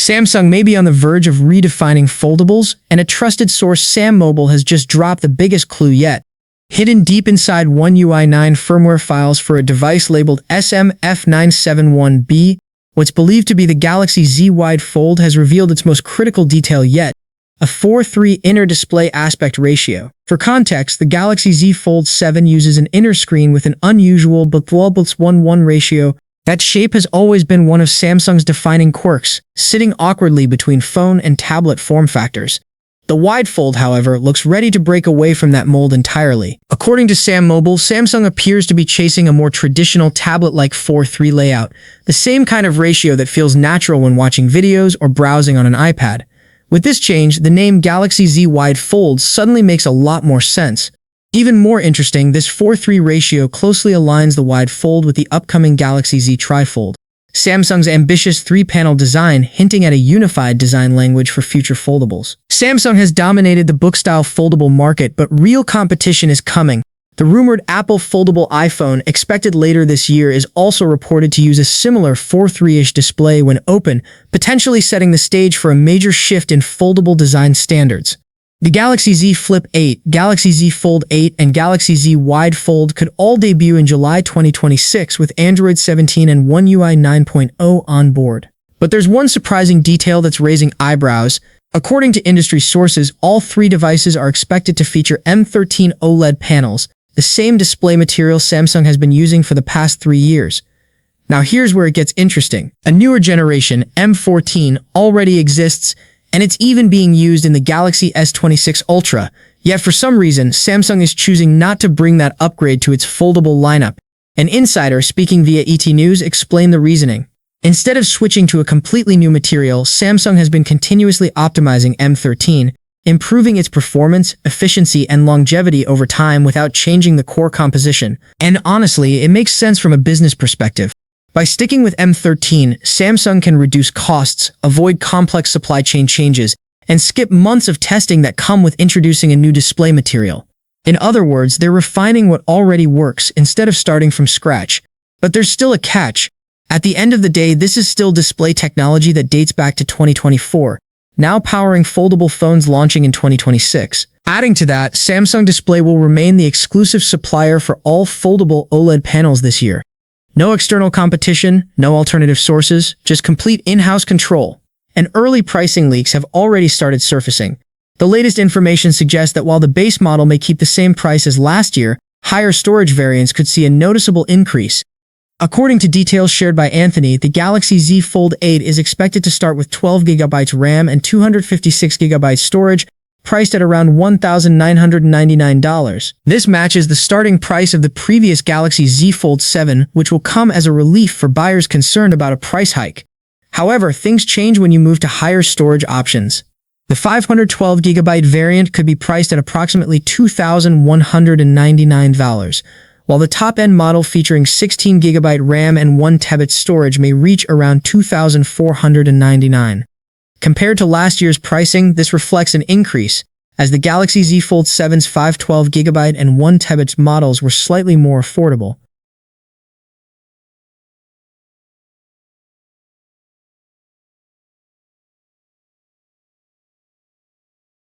Samsung may be on the verge of redefining foldables, and a trusted source, Sam Mobile, has just dropped the biggest clue yet. Hidden deep inside One UI 9 firmware files for a device labeled SMF971B, what's believed to be the Galaxy Z Wide Fold has revealed its most critical detail yet, a 4:3 inner display aspect ratio. For context, the Galaxy Z Fold 7 uses an inner screen with an unusual but 1:1 ratio. That shape has always been one of Samsung's defining quirks, sitting awkwardly between phone and tablet form factors. The wide fold, however, looks ready to break away from that mold entirely. According to Sam Mobile, Samsung appears to be chasing a more traditional tablet-like 4:3 layout, the same kind of ratio that feels natural when watching videos or browsing on an iPad. With this change, the name Galaxy Z Wide Fold suddenly makes a lot more sense. Even more interesting, this 4:3 ratio closely aligns the wide fold with the upcoming Galaxy Z Trifold, Samsung's ambitious three-panel design, hinting at a unified design language for future foldables. Samsung has dominated the book-style foldable market, but real competition is coming. The rumored Apple foldable iPhone, expected later this year, is also reported to use a similar 4:3-ish display when open, potentially setting the stage for a major shift in foldable design standards. The Galaxy Z Flip 8, Galaxy Z Fold 8, and Galaxy Z Wide Fold could all debut in July 2026 with Android 17 and One UI 9.0 on board. But there's one surprising detail that's raising eyebrows. According to industry sources, all three devices are expected to feature M13 OLED panels, the same display material Samsung has been using for the past 3 years. Now here's where it gets interesting. A newer generation, M14, already exists, and it's even being used in the Galaxy S26 Ultra, yet for some reason, Samsung is choosing not to bring that upgrade to its foldable lineup. An insider speaking via ET News explained the reasoning. Instead of switching to a completely new material, Samsung has been continuously optimizing M13, improving its performance, efficiency, and longevity over time without changing the core composition. And honestly, it makes sense from a business perspective. By sticking with M13, Samsung can reduce costs, avoid complex supply chain changes, and skip months of testing that come with introducing a new display material. In other words, they're refining what already works instead of starting from scratch. But there's still a catch. At the end of the day, this is still display technology that dates back to 2024, now powering foldable phones launching in 2026. Adding to that, Samsung Display will remain the exclusive supplier for all foldable OLED panels this year. No external competition, no alternative sources, just complete in-house control. And early pricing leaks have already started surfacing. The latest information suggests that while the base model may keep the same price as last year, higher storage variants could see a noticeable increase. According to details shared by Anthony, the Galaxy Z Fold 8 is expected to start with 12GB RAM and 256GB storage, priced at around $1,999. This matches the starting price of the previous Galaxy Z Fold 7, which will come as a relief for buyers concerned about a price hike. However, things change when you move to higher storage options. The 512GB variant could be priced at approximately $2,199, while the top-end model featuring 16GB RAM and 1TB storage may reach around $2,499. Compared to last year's pricing, this reflects an increase, as the Galaxy Z Fold 7's 512GB and 1TB models were slightly more affordable.